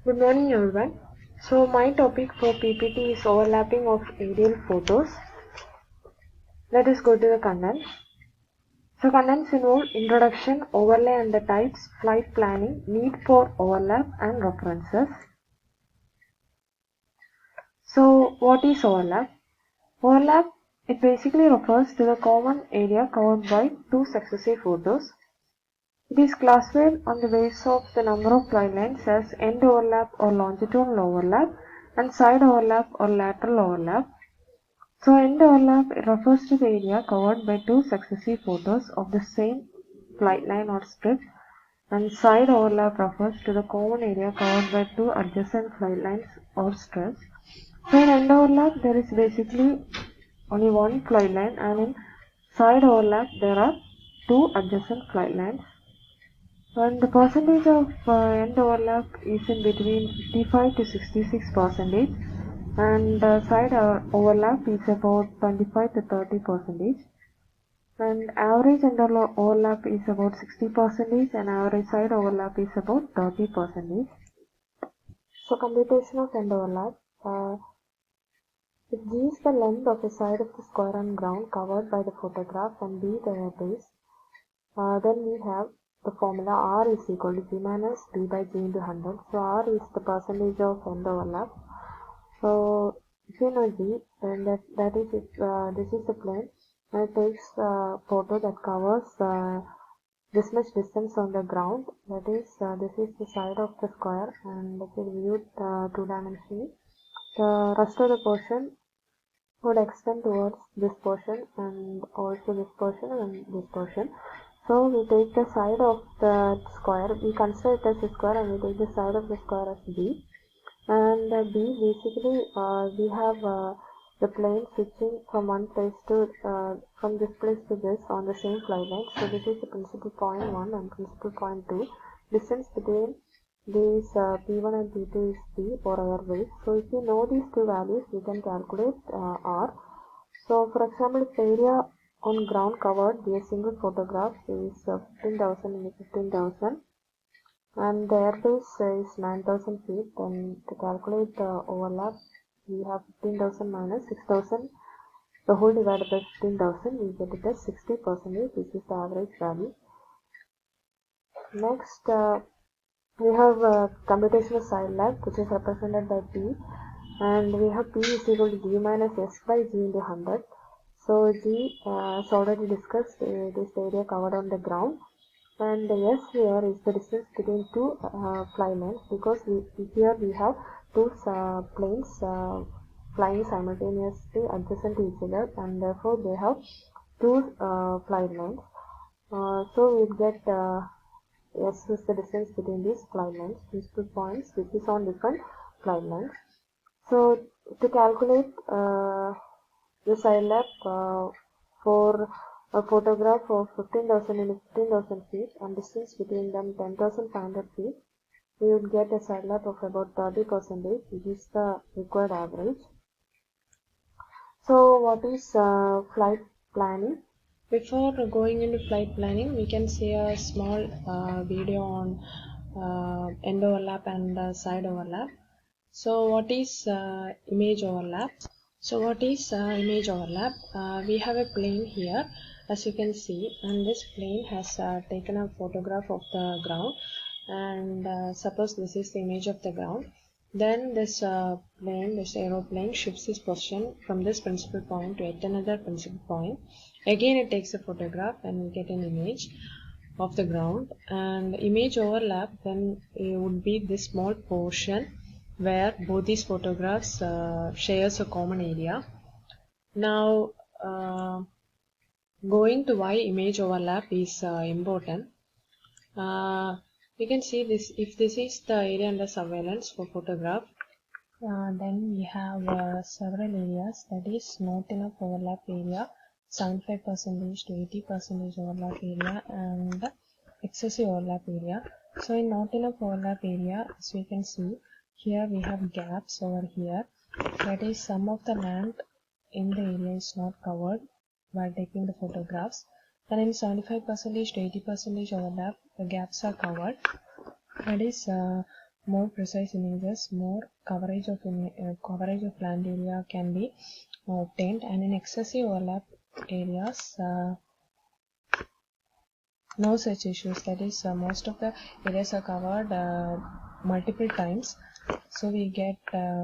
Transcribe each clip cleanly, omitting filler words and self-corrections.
Good morning everyone. So my topic for PPT is overlapping of aerial photos. Let us go to the content. So contents involve introduction, overlay and the types, flight planning, need for overlap and references. So what is overlap? Overlap, it basically refers to the common area covered by two successive photos. It is classified on the basis of the number of flight lines as end overlap or longitudinal overlap and side overlap or lateral overlap. So end overlap refers to the area covered by two successive photos of the same flight line or strip, and side overlap refers to the common area covered by two adjacent flight lines or strips. So in end overlap there is basically only one flight line, and in side overlap there are two adjacent flight lines. And the percentage of end overlap is in between 55 to 66%, and side overlap is about 25 to 30%, and average end overlap is about 60%, and average side overlap is about 30%. So computation of end overlap. If G is the length of a side of the square on ground covered by the photograph and B the base, then we have the formula R is equal to G minus B by G into 100. So R is the percentage of end overlap. So if you know G, then that is it, this is the plane, and it takes a photo that covers this much distance on the ground. That is, this is the side of the square, and if you view it two-dimensionally, the rest of the portion would extend towards this portion and also this portion and this portion. So we take the side of the square, we consider it as a square, and we take the side of the square as B. And B, basically we have the plane switching from one place to from this place to this on the same flight line. So this is the principal point 1 and principal point 2. Distance between these P1 and P2 is B or airways. So if you know these two values, we can calculate R. So for example, if the area on ground covered via single photograph is 15,000 into 15,000, and the airbase is 9,000 feet, then to calculate the overlap, we have 15,000 minus 6,000, the whole divided by 15,000, we get it as 60%, which is the average value. Next, we have computational side lab, which is represented by P, and we have P is equal to G minus S by G into 100. So G, as already discussed, it is the area covered on the ground, and S here is the distance between two flight lines, because here we have two planes flying simultaneously adjacent to each other, and therefore they have two flight lines. So we get S is the distance between these flight lines, principal points, which is on different flight lines. So to calculate the side lap for a photograph of 15,000 into 15,000 feet and distance between them 10,500 feet, we would get a side lap of about 30%, which is the required average. So what is flight planning? Before going into flight planning, we can see a small video on end overlap and side overlap. So what is image overlap? So what is image overlap? We have a plane here, as you can see, and this plane has taken a photograph of the ground, and suppose this is the image of the ground. Then this this aeroplane shifts its position from this principal point to yet another principal point. Again it takes a photograph and we get an image of the ground, and image overlap then it would be this small portion where both these photographs shares a common area. Now going to why image overlap is important. You can see this, if this is the area under surveillance for photograph, then we have several areas, that is not enough overlap area, 75% to 80% overlap area, and excessive overlap area. So in not enough overlap area, as we can see, here we have gaps over here, that is some of the land in the area is not covered while taking the photographs, and in 75% to 80% overlap, the gaps are covered, that is more precise images, more coverage of land area can be obtained, and in excessive overlap areas, no such issues. That is, most of the areas are covered multiple times, so we get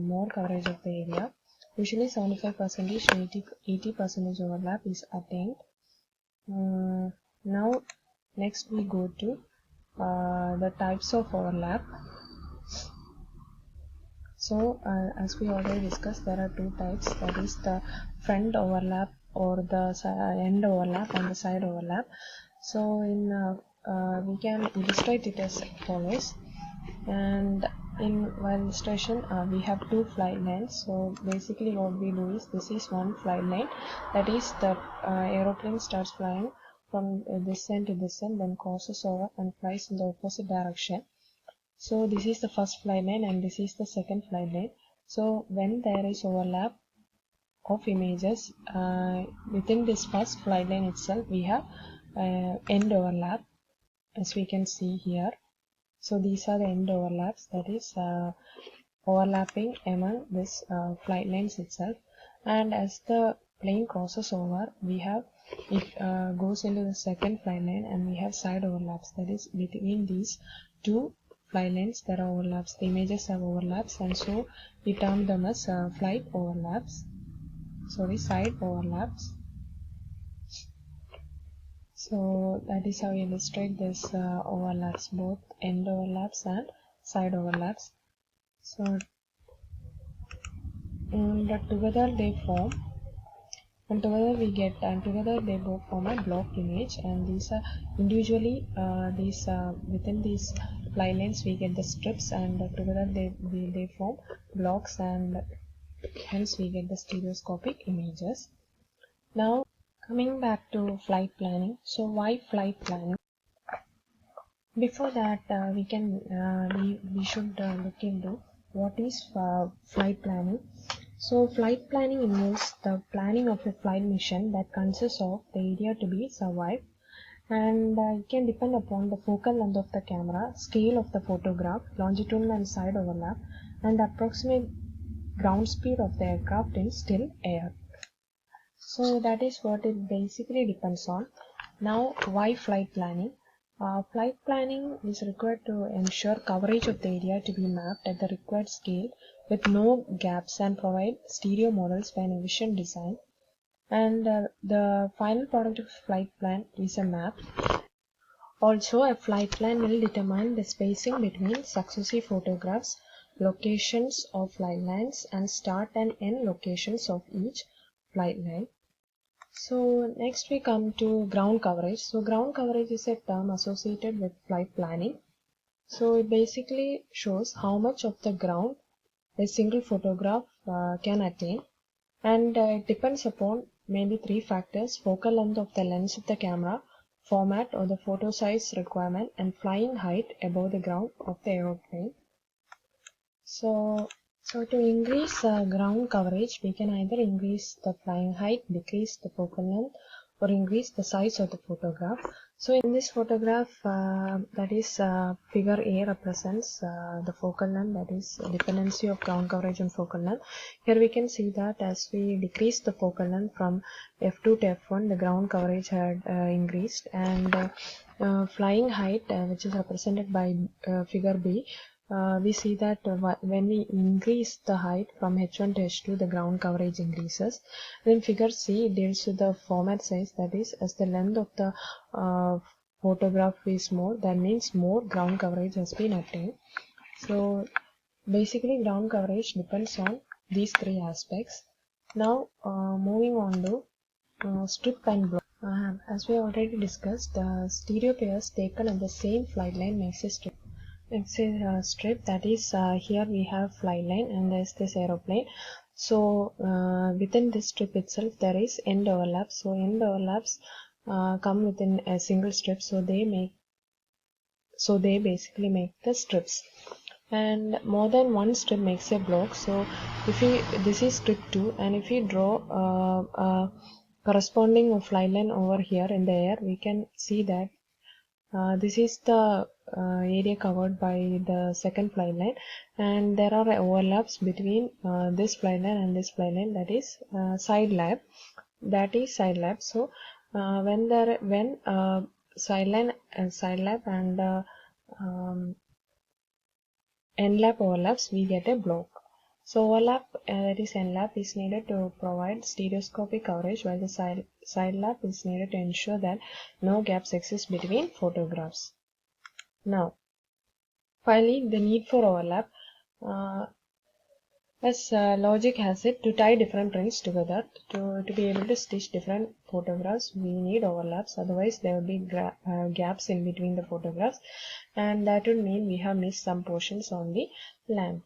more coverage of the area. Usually 75% to 80% overlap is attained. Now next we go to the types of overlap. So as we already discussed, there are two types, that is the front overlap or the end overlap and the side overlap. So in we can illustrate it as follows. And in one illustration we have two flight lines. So basically what we do is, this is one flight line, that is the aeroplane starts flying from this end to this end, then crosses over and flies in the opposite direction. So this is the first flight line and this is the second flight line. So when there is overlap of images within this first flight line itself, we have end overlap, as we can see here. So these are the end overlaps, that is overlapping among this flight lines itself. And as the plane crosses over, we have it goes into the second flight line, and we have side overlaps, that is between these two flight lines there are overlaps, the images have overlaps, and so we term them as side overlaps. So that is how we illustrate this overlaps, both end overlaps and side overlaps. So and together they form, and together they both form a block image, and these are individually within these fly lanes we get the strips, and together they form blocks, and hence we get the stereoscopic images. Now coming back to flight planning. So why flight planning? Before that we should look into what is flight planning. So flight planning involves the planning of a flight mission that consists of the area to be survived, and it can depend upon the focal length of the camera, scale of the photograph, longitudinal and side overlap, and the approximate ground speed of the aircraft in still air. So that is what it basically depends on. Now why flight planning? Flight planning is required to ensure coverage of the area to be mapped at the required scale with no gaps, and provide stereo models for an efficient design. And the final product of flight plan is a map. Also, a flight plan will determine the spacing between successive photographs, locations of flight lines, and start and end locations of each flight line. So next we come to ground coverage. So ground coverage is a term associated with flight planning. So it basically shows how much of the ground a single photograph can attain, and it depends upon mainly three factors: focal length of the lens of the camera, format or the photo size requirement, and flying height above the ground of the aeroplane. So to increase ground coverage, we can either increase the flying height, decrease the focal length, or increase the size of the photograph. So in this photograph, that is figure A represents the focal length, that is dependency of ground coverage on focal length. Here we can see that as we decrease the focal length from f2 to f1, the ground coverage had increased, and flying height, which is represented by figure B, we see that when we increase the height from h1 to h2, the ground coverage increases. Then figure C deals with the format size, that is, as the length of the photograph is more, that means more ground coverage has been attained. So basically ground coverage depends on these three aspects. Now moving on to strip and block. As we already discussed, the stereo pairs taken at the same flight line makes a strip. It's a strip, that is here we have flight line and there's this aeroplane. So within this strip itself there is end overlap. So end overlaps come within a single strip, so they basically make the strips, and more than one strip makes a block. So if this is strip 2, and if we draw corresponding flight line over here in the air, we can see that This is the area covered by the second fly line, and there are overlaps between this fly line and this fly line, that is side lap. That is side lap. So when side lap and end lap overlaps, we get a block. So overlap, that is end lap, is needed to provide stereoscopic coverage, while the side lap is needed to ensure that no gaps exist between photographs. Now, finally, the need for overlap. Uh, as logic has it, to tie different prints together, to be able to stitch different photographs, we need overlaps. Otherwise, there will be gaps in between the photographs, and that would mean we have missed some portions on the lamp.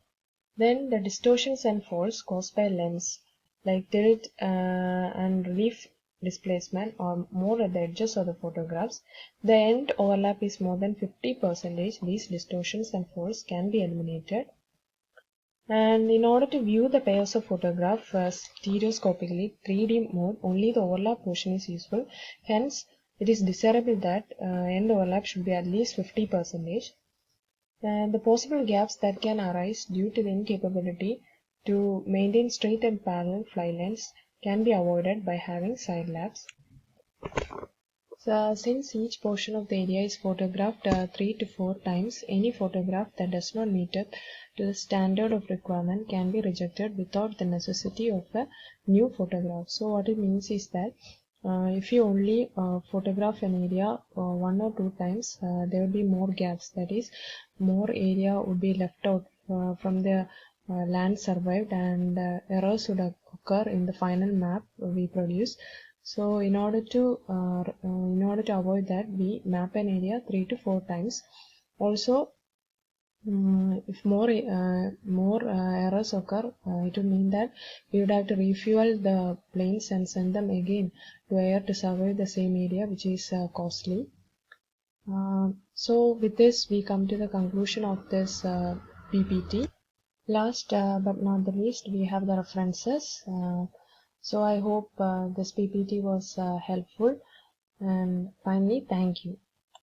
Then the distortions and folds caused by lens, like tilt and relief displacement, are more at the edges of the photographs. The end overlap is more than 50%. These distortions and folds can be eliminated. And in order to view the pairs of photographs stereoscopically, 3D mode, only the overlap portion is useful. Hence, it is desirable that end overlap should be at least 50%. And the possible gaps that can arise due to the incapability to maintain straight and parallel fly lines can be avoided by having side laps. So, since each portion of the area is photographed 3 to 4 times, any photograph that does not meet up to the standard of requirement can be rejected without the necessity of a new photograph. So what it means is that if you only photograph an area 1 or 2 times, there will be more gaps. That is, more area would be left out from the land survived, and errors would occur in the final map we produce. So in order to avoid that, we map an area 3 to 4 times. Also, if more errors occur, it would mean that we would have to refuel the planes and send them again to air to survey the same area, which is costly. So with this, we come to the conclusion of this PPT. Last but not the least, we have the references. So I hope this PPT was helpful. And finally, thank you.